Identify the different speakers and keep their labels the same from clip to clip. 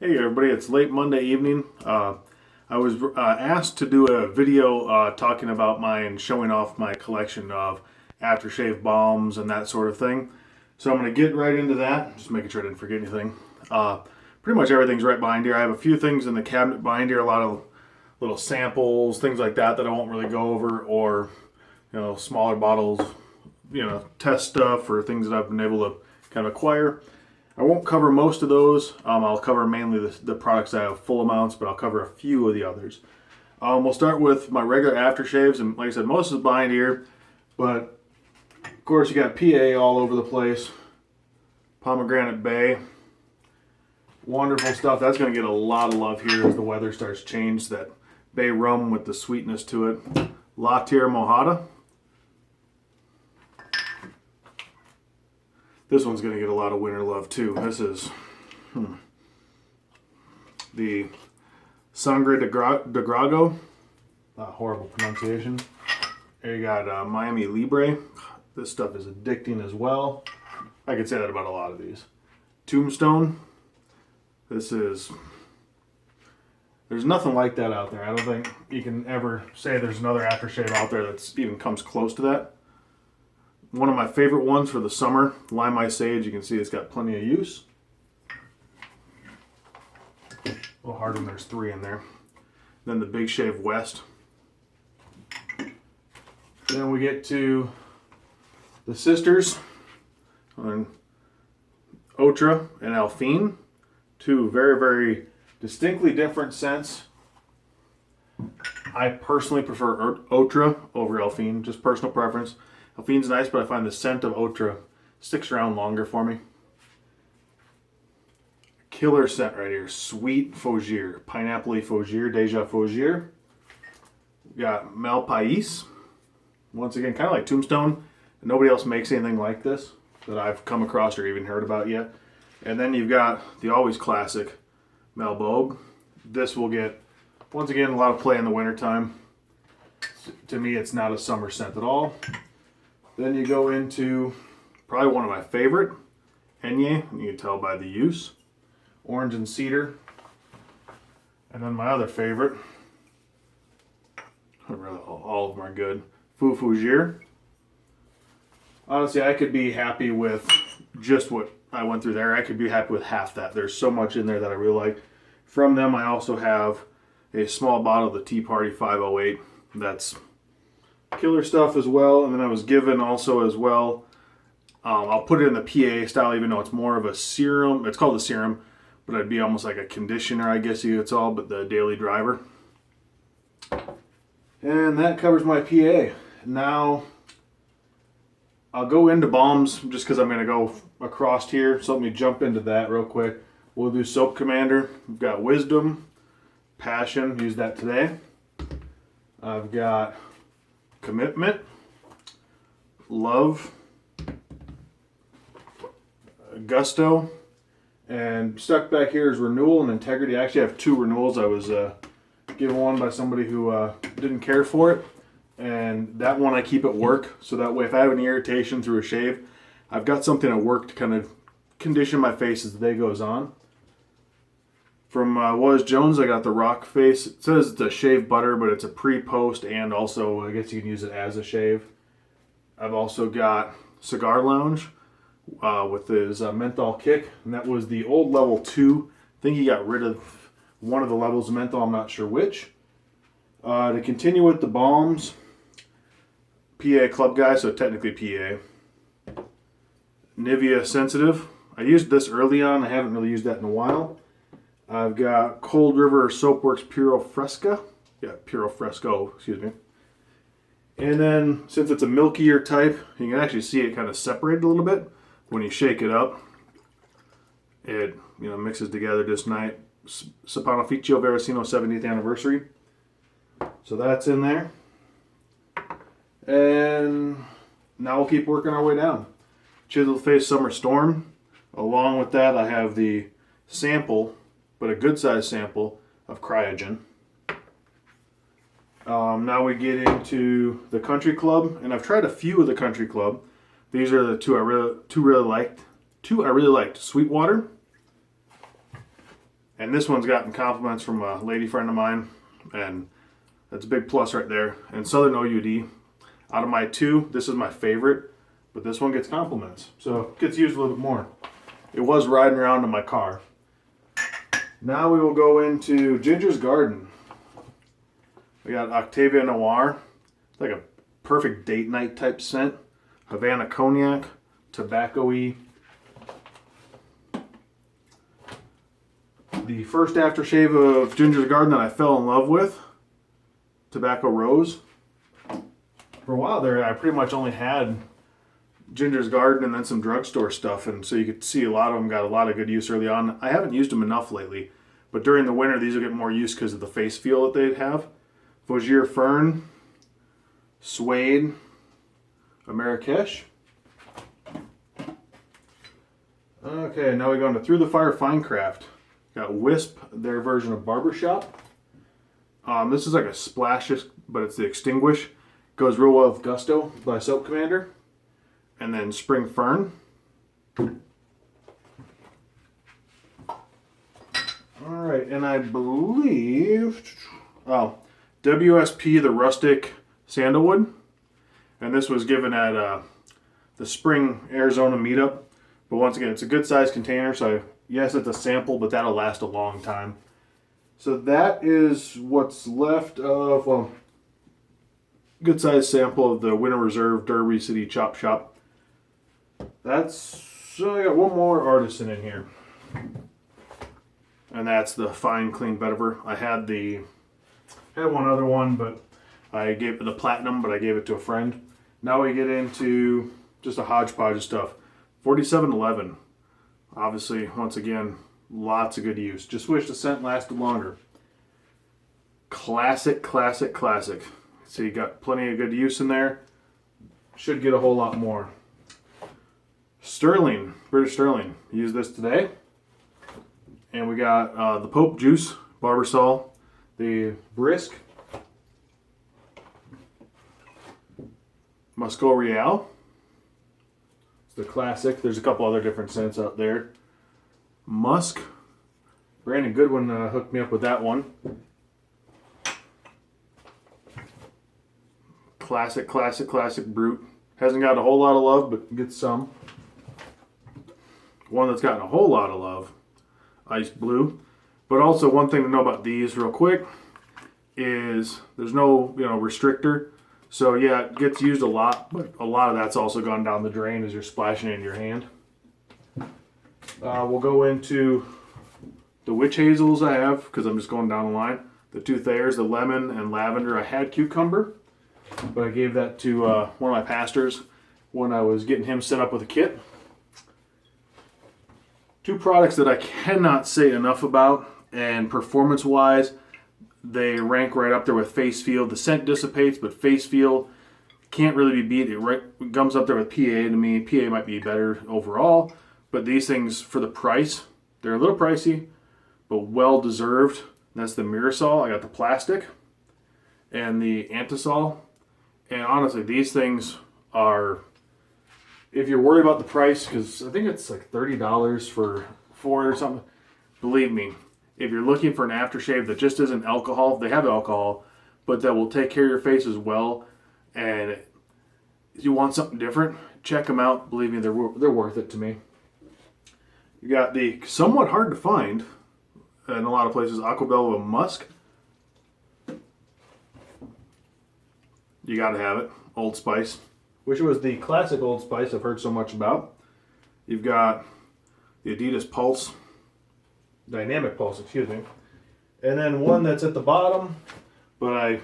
Speaker 1: Hey everybody, it's late Monday evening. I was asked to do a video talking about and showing off my collection of aftershave balms and that sort of thing. So I'm going to get right into that, just making sure I didn't forget anything. Pretty much everything's right behind here. I have a few things in the cabinet behind here, a lot of little samples, things like that that I won't really go over, or smaller bottles, test stuff or things that I've been able to kind of acquire. I won't cover most of those. I'll cover mainly the products that have full amounts, but I'll cover a few of the others. We'll start with my regular aftershaves, and like I said, most is behind here, but of course you got PA all over the place. Pomegranate Bay. Wonderful stuff. That's going to get a lot of love here as the weather starts to change. That Bay rum with the sweetness to it. La Tierra Mojada. This one's going to get a lot of winter love too. This is the Sangre de Grago. Horrible pronunciation. There you got Miami Libre. This stuff is addicting as well. I could say that about a lot of these. Tombstone. There's nothing like that out there. I don't think you can ever say there's another aftershave out there that's even comes close to that. One of my favorite ones for the summer, Lime Eye Sage. You can see it's got plenty of use. A little hard when there's 3 in there. Then the Big Shave West. Then we get to the sisters, on Otra and Alphine. 2 very, very distinctly different scents. I personally prefer Otra over Alphine, just personal preference. Alphine's nice, but I find the scent of Otra sticks around longer for me. Killer scent right here, Sweet Fougere, Pineapple Fougere, Deja Fougere. We got Malpais. Once again, kind of like Tombstone. Nobody else makes anything like this that I've come across or even heard about yet. And then you've got the always classic Malbogue. This will get, once again, a lot of play in the wintertime. To me, it's not a summer scent at all. Then you go into probably one of my favorite, Henye. You can tell by the use. Orange and Cedar. And then my other favorite, really all of them are good, Fou Fougere. Honestly, I could be happy with just what I went through there. I could be happy with half that. There's so much in there that I really like. From them, I also have a small bottle of the Tea Party 508. That's killer stuff as well. And then I was given also as well, I'll put it in the PA style, even though it's more of a serum. It's called a serum, but it'd be almost like a conditioner, I guess it's all, but the Daily Driver. And that covers my PA. Now, I'll go into balms just because I'm going to go across here. So let me jump into that real quick. We'll do Soap Commander. We've got Wisdom, Passion, used that today. I've got Commitment, Love, Gusto, and stuck back here is Renewal and Integrity. I actually have 2 renewals. I was given one by somebody who didn't care for it. And that one I keep at work, so that way if I have any irritation through a shave, I've got something at work to kind of condition my face as the day goes on. From Was Jones, I got the Rock Face. It says it's a shave butter, but it's a pre-post, and also I guess you can use it as a shave. I've also got Cigar Lounge with his menthol kick, and that was the old level 2. I think he got rid of one of the levels of menthol, I'm not sure which. To continue with the balms, PA Club Guy, so technically PA. Nivea Sensitive. I used this early on. I haven't really used that in a while. I've got Cold River Soapworks Puro Fresca. Yeah, Puro Fresco, excuse me. And then, since it's a milkier type, you can actually see it kind of separate a little bit. When you shake it up, it mixes together just nice. Saponificio Veracino 70th Anniversary. So that's in there. And now we'll keep working our way down. Chiseled Face Summer Storm. Along with that, I have the sample, but a good size sample, of Cryogen. Now we get into the Country Club, and I've tried a few of the Country Club. These are the 2 I really liked. Sweetwater And this one's gotten compliments from a lady friend of mine, and that's a big plus right there. And Southern OUD, out of my two, this is my favorite, but this one gets compliments, so it gets used a little bit more. It was riding around in my car. Now we will go into Ginger's Garden. We got Octavia Noir, it's like a perfect date night type scent. Havana Cognac, tobacco-y. The first aftershave of Ginger's Garden that I fell in love with, Tobacco Rose. For a while there, I pretty much only had Ginger's Garden and then some drugstore stuff, and so you could see a lot of them got a lot of good use early on. I haven't used them enough lately, but during the winter these will get more use because of the face feel that they'd have. Fougere Fern, Suede, Marrakesh. Okay, now we go into Through the Fire Fine Craft. Got Wisp, their version of Barbershop. This is like a splash, but it's the Extinguish. Goes real well with Gusto by Soap Commander. And then Spring Fern. Alright, and I believe... Oh, WSP, the Rustic Sandalwood. And this was given at the Spring Arizona meetup. But once again, it's a good sized container, so yes, it's a sample, but that'll last a long time. So that is what's left of, well, good sized sample of the Winter Reserve Derby City Chop Shop. So I got one more Artisan in here. And that's the Fine Clean Vetiver. I had one other one, but I gave it the Platinum, but I gave it to a friend. Now we get into just a hodgepodge of stuff. 4711. Obviously, once again, lots of good use. Just wish the scent lasted longer. Classic, classic, classic. So you got plenty of good use in there. Should get a whole lot more. Sterling, British Sterling. Used this today. And we got the Pope Juice, Barbasol, the Brisk, Musco Real. It's the classic. There's a couple other different scents out there. Musk. Brandon Goodwin hooked me up with that one. Classic, classic, classic Brute. Hasn't got a whole lot of love, but gets some. One that's gotten a whole lot of love, Ice Blue. But also one thing to know about these real quick is there's no restrictor. So yeah, it gets used a lot, but a lot of that's also gone down the drain as you're splashing it in your hand. We'll go into the witch hazels I have, because I'm just going down the line. The two Thayers, the lemon and lavender. I had cucumber, but I gave that to one of my pastors when I was getting him set up with a kit. Two products that I cannot say enough about, and performance-wise, they rank right up there with Face Feel. The scent dissipates, but Face Feel can't really be beat. It comes up there with PA to me. PA might be better overall, but these things, for the price, they're a little pricey, but well-deserved. That's the Mirasol. I got the plastic and the Antisol. And honestly, these things are, if you're worried about the price, because I think it's like $30 for 4 or something, believe me, if you're looking for an aftershave that just isn't alcohol, they have alcohol, but that will take care of your face as well, and if you want something different, check them out. Believe me, they're worth it to me. You got the somewhat hard to find in a lot of places, Aqua Belva Musk. You gotta have it. Old Spice. Wish it was the classic Old Spice I've heard so much about. You've got the Adidas Pulse. Dynamic Pulse, excuse me. And then one that's at the bottom, but I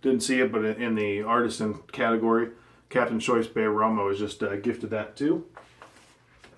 Speaker 1: didn't see it, but in the Artisan category, Captain Choice Bay Rum. I was just gifted that too.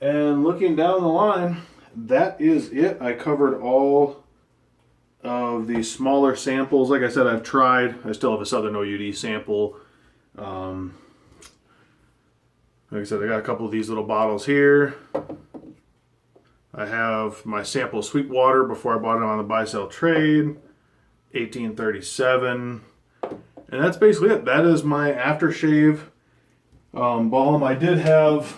Speaker 1: And looking down the line, that is it. I covered all of the smaller samples. Like I said, I've tried. I still have a Southern OUD sample. Like I said, I got a couple of these little bottles here. I have my sample of Sweetwater before I bought it on the buy-sell trade. 1837. And that's basically it. That is my aftershave balm. I did have,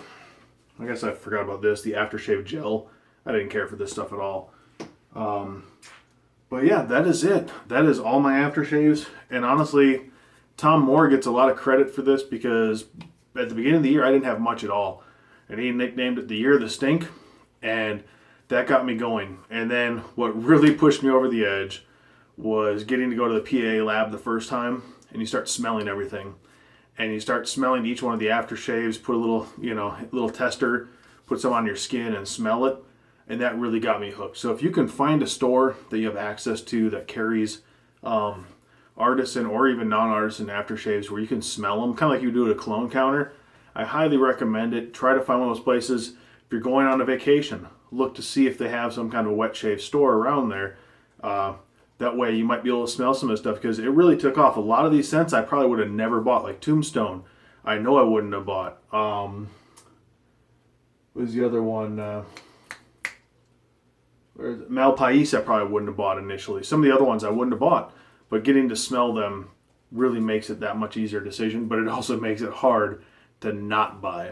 Speaker 1: I guess I forgot about this, the aftershave gel. I didn't care for this stuff at all. But yeah, that is it. That is all my aftershaves. And honestly, Tom Moore gets a lot of credit for this because at the beginning of the year, I didn't have much at all. And he nicknamed it the Year of the Stink. And that got me going. And then what really pushed me over the edge was getting to go to the PA lab the first time. And you start smelling everything. And you start smelling each one of the aftershaves, put a little, little tester, put some on your skin and smell it. And that really got me hooked. So if you can find a store that you have access to that carries artisan or even non-artisan aftershaves where you can smell them, kind of like you do at a cologne counter, I highly recommend it. Try to find one of those places. If you're going on a vacation, look to see if they have some kind of wet shave store around there. That way you might be able to smell some of this stuff because it really took off. A lot of these scents I probably would have never bought, like Tombstone. I know I wouldn't have bought. What was the other one? Malpais I probably wouldn't have bought initially. Some of the other ones I wouldn't have bought, but getting to smell them really makes it that much easier decision, but it also makes it hard to not buy.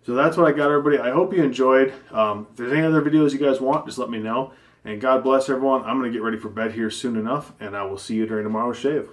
Speaker 1: So that's what I got, everybody. I hope you enjoyed. If there's any other videos you guys want, just let me know. And God bless everyone. I'm going to get ready for bed here soon enough, and I will see you during tomorrow's shave.